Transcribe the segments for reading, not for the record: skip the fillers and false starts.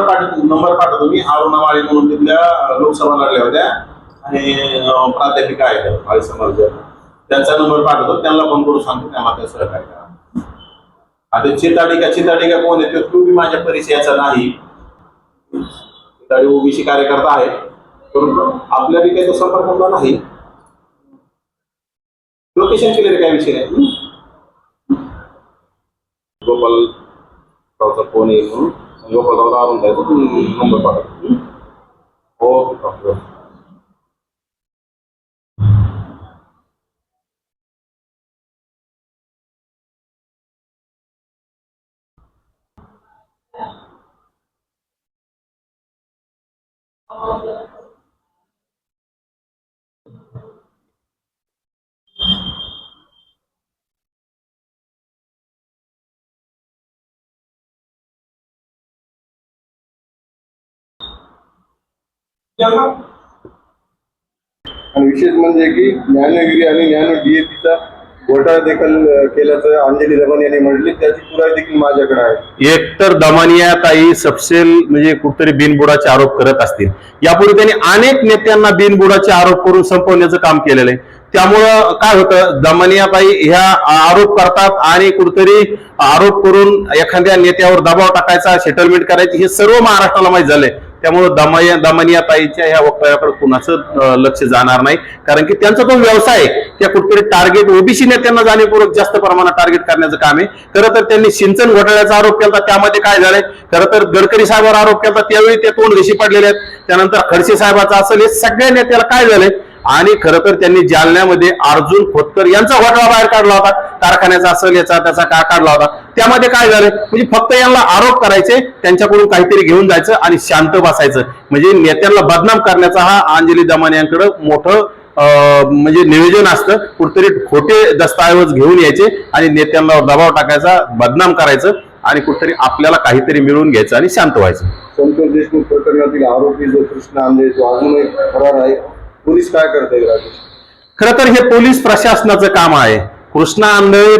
Number पाठवतो मी. अरुणा माळी म्हणून तिथल्या लोकसभा लढल्या होत्या आणि प्राध्यापिका आहेत माळी समाज, त्यांचा नंबर पाठवतो. त्यांना फोन करून सांगतो, त्यांना त्या सहकार्य करा. आता चिताडिका कोण आहे तो बी माझ्या परिचयाचा नाही. चिताडी ओबीसी कार्यकर्ता आहे, परंतु आपल्या बी काही तो संपर्कातला नाही. लोकेशन केलेले काय विषय नाही. गोपालरावचा फोन येईल म्हणून गोपालरावला आणून द्यायचा नंबर पाठवतो. ओके. आणि विशेष म्हणजे की ज्ञानगिरी आणि ज्ञान डीएपीचा घोटाळा देखील केल्याचं अंजली दमन यांनी म्हटले, त्याची पुरावे देखील माझ्याकडे आहे. एकतर दमानिया ताई सपशेल म्हणजे कुठतरी बिनबुडाचे आरोप करत असतील. यापूर्वी त्यांनी अनेक नेत्यांना बिनबुडाचे आरोप करून संपवण्याचं काम केलेलं आहे. त्यामुळं काय होतं, दमानियाताई ह्या आरोप करतात आणि कुठतरी आरोप करून एखाद्या नेत्यावर दबाव टाकायचा, सेटलमेंट करायची, हे सर्व महाराष्ट्राला माहीत झालंय. त्यामुळे दमानियाताईच्या ह्या वक्तव्याकडे कुणाचं लक्ष जाणार नाही, कारण की त्यांचा तो व्यवसाय आहे. त्या कुठतरी टार्गेट ओबीसी नेत्यांना जाणीवपूर्वक जास्त प्रमाणात टार्गेट करण्याचं काम आहे. खरं तर त्यांनी सिंचन घोटाळ्याचा आरोप केला, त्यामध्ये काय झालंय, खरं तर गडकरी साहेबांवर आरोप केला, त्यावेळी ते तोंड घशी पडलेले आहेत. त्यानंतर खडसे साहेबाचा असेल, हे सगळ्या नेत्याला काय झालंय. आणि खरं तर त्यांनी जालन्यामध्ये अर्जुन खोतकर यांचा घोटाळा बाहेर काढला होता, कारखान्याचा असेल याचा त्याचा का काढला होता. त्यामध्ये काय झालं, म्हणजे फक्त यांना आरोप करायचे, त्यांच्याकडून काहीतरी घेऊन जायचं आणि शांत बसायचं. म्हणजे नेत्यांना बदनाम करण्याचा हा अंजली दमानियांकडे मोठं म्हणजे नियोजन असतं. कुठतरी खोटे दस्तऐवज घेऊन यायचे आणि नेत्यांना दबाव टाकायचा, बदनाम करायचं आणि कुठतरी आपल्याला काहीतरी मिळवून घ्यायचं आणि शांत व्हायचं. संतोष देशमुख प्रकरणातील आरोपी जो कृष्णा आंधळे जो अजूनही फरार आहे, पोलीस काय करत आहे राजेश? खरं तर हे पोलीस प्रशासनाचं काम आहे. कृष्णा आंधळे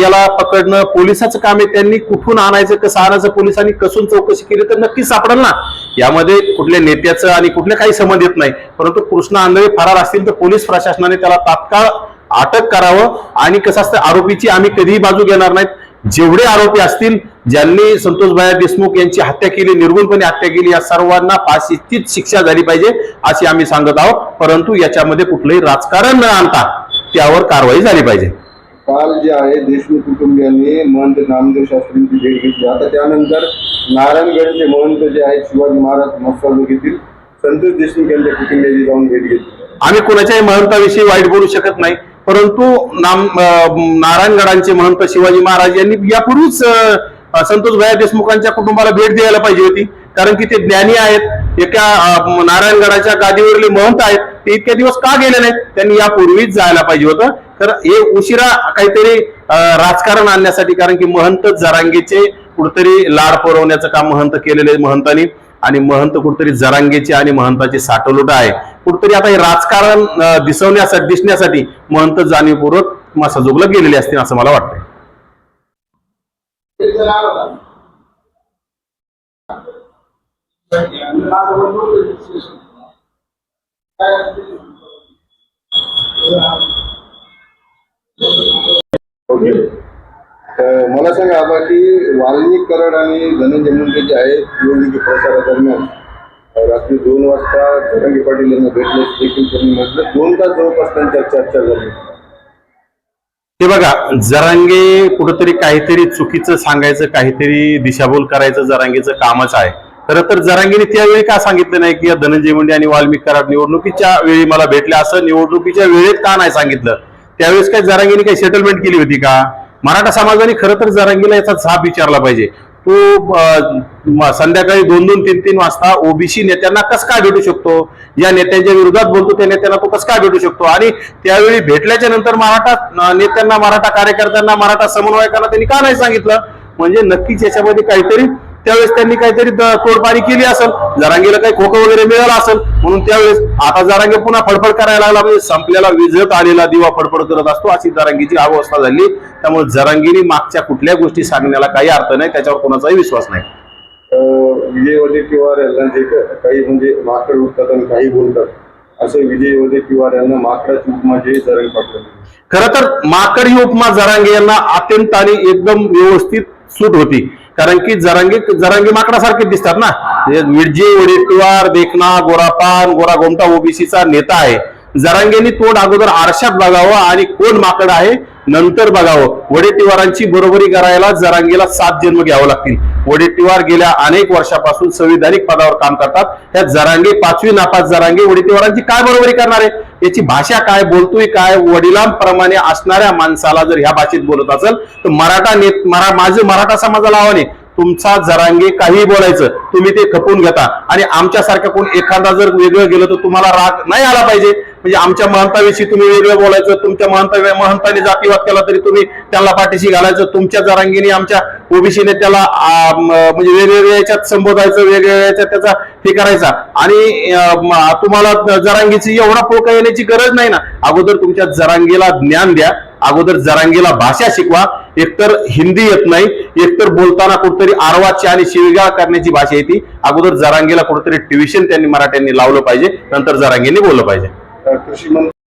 याला पकडणं पोलिसाचं काम आहे. त्यांनी कुठून आणायचं, कसं आणायचं, पोलिसांनी कसून चौकशी केली तर नक्कीच सापडेल ना. यामध्ये कुठल्या नेत्याचं आणि कुठल्या काही संबंध येत नाही. परंतु कृष्णा आंधळे फरार असतील तर पोलीस प्रशासनाने त्याला तात्काळ अटक करावं. आणि कसं असतं, आरोपीची आम्ही कधीही बाजू घेणार नाहीत. जेवढे आरोपी असतील, ज्यांनी संतोषभाई देशमुख यांची हत्या केली, निर्गुणपणे हत्या केली, या सर्वांना फाशीचीच शिक्षा झाली पाहिजे अशी आम्ही सांगत आहोत. परंतु याच्यामध्ये कुठलंही राजकारण न आणता त्यावर कारवाई झाली पाहिजे. काल जे आहे देशमुख कुटुंबियांनी महंत नामदेव शास्त्रींची भेट घेतली. आता त्यानंतर नारायणगडचे महंत जे आहेत शिवाजी महाराज मस्तक येथील संतोष देशमुख यांच्या कुटुंबियांनी जाऊन भेट घेतली. आम्ही कोणाच्याही महंताविषयी वाईट बोलू शकत नाही, परंतु नारायणगडांचे महंत शिवाजी महाराज यांनी यापूर्वीच संतोषभाई देशमुखांच्या कुटुंबाला भेट द्यायला पाहिजे होती. कारण की ते ज्ञानी आहेत, एका नारायणगडाच्या गादीवरले महंत आहेत. ते इतक्या दिवस का गेले नाहीत? त्यांनी यापूर्वीच जायला पाहिजे होतं. तर हे उशिरा काहीतरी राजकारण आणण्यासाठी, कारण की महंत जरांगेचे कुठतरी लाड पुरवण्याचं काम महंत केलेले महंतांनी, आणि महंत कुठतरी जरांगेचे आणि महंताची साठवलूट आहे. कुठतरी आता हे राजकारण दिसण्यासाठी महंत जाणीवपूर्वक मसाजोगला गेलेले असतील असं मला वाटतंय. मला सांगा आबा की वाल्मिक कराड आणि धनंजय मुंडे जे आहेत निवडणुकी प्रचारादरम्यान रात्री 2 वाजता जरांगे पाटील यांना भेटल्याचं देखील त्यांनी म्हटलं. 2 तास जवळपास त्यांच्या चर्चा झाली. हे बघा, जरांगे कुठंतरी काहीतरी चुकीचं सांगायचं, काहीतरी दिशाभूल करायचं जरांगेचं कामच आहे. खरं तर जरांगेने त्यावेळी का सांगितलं नाही की धनंजय मुंडे आणि वाल्मिक कराड निवडणुकीच्या वेळी मला भेटले, असं निवडणुकीच्या वेळेत का नाही सांगितलं? त्यावेळेस काय जरांगेने काही सेटलमेंट केली होती का? मराठा समाजाने खरं तर जरांगेला याचा जाब विचारला पाहिजे. तो संध्याकाळी 2-2, 3-3 वाजता ओबीसी नेत्यांना कस काय भेटू शकतो? या नेत्यांच्या विरोधात बोलतो त्या नेत्यांना तो कस काय भेटू शकतो? आणि त्यावेळी भेटल्याच्या नंतर मराठा नेत्यांना, मराठा कार्यकर्त्यांना, मराठा समन्वयकांना त्यांनी का नाही सांगितलं? म्हणजे नक्कीच याच्यामध्ये काहीतरी त्यावेळेस त्यांनी काहीतरी तोडपाणी केली असेल, जरांगेला काही खोकं वगैरे मिळालं असेल म्हणून त्यावेळेस. आता जरांगे पुन्हा फडफड करायला लागला, म्हणजे संपलेला विझत आलेला दिवा फडफड करत असतो अशी जरांगीची अवस्था झाली. त्यामुळे जरांगीने मागच्या कुठल्या गोष्टी सांगण्याला काही अर्थ नाही, त्याच्यावर कोणाचाही विश्वास नाही. विजय वडेट्टीवार यांना जे काही म्हणजे माकड उठतात आणि काही बोलतात असं विजय वडेट्टीवार यांना माकडाची उपमा जे जरंग पाटील. खरं तर माकड ही उपमा जरांगे यांना अत्यंत आणि एकदम व्यवस्थित सूट होती, कारण की जरांगे माकडासारखे दिसतात ना. विजय वडेट्टीवार देखना गोरापान गोरा गोमटा ओबीसीचा नेता आहे. जरांगेंनी तोंड अगोदर आरशात बघावं आणि कोण माकड आहे नंतर बघावं. वडेट्टीवारांची बरोबरी करायला जरांगेला 7 जन्म घ्यावं लागतील. वडेट्टीवार गेल्या अनेक वर्षापासून संविधानिक पदावर काम करतात. त्या जरांगे 5वी नापास जरांगे वडेट्टीवारांची काय बरोबरी करणार आहे? याची भाषा काय, बोलतोय काय? वडिलांप्रमाणे असणाऱ्या माणसाला जर ह्या भाषेत बोलत असेल तर माझं मराठा समाजाला आव्हान आहे, तुमचा जरांगे काही बोलायचं तुम्ही ते खपवून घेता आणि आमच्यासारख्या कोण एखादा जर वेगळं गेलं तर तुम्हाला राग नाही आला पाहिजे. म्हणजे आमच्या महंताविषयी तुम्ही वेगळं बोलायचं, तुमच्या महंताने जातीवाद केला तरी तुम्ही त्यांना पाठीशी घालायचं, तुमच्या जरांगीने आमच्या ओबीसीने त्याला म्हणजे वेगवेगळ्या याच्यात संबोधायचं, वेगवेगळ्या याच्यात त्याचा हे करायचा. आणि तुम्हाला जरांगीची एवढा पोका येण्याची गरज नाही ना. अगोदर तुमच्या जरांगीला ज्ञान द्या, अगोदर जरांगीला भाषा शिकवा. एकतर हिंदी येत नाही, एकतर बोलताना कुठतरी आरवाची आणि शिवीगाळ करण्याची भाषा येते. अगोदर जरांगीला कुठतरी ट्युशन त्यांनी मराठ्यांनी लावलं पाहिजे, नंतर जरांगींनी बोललं पाहिजे. कृषी मंत्री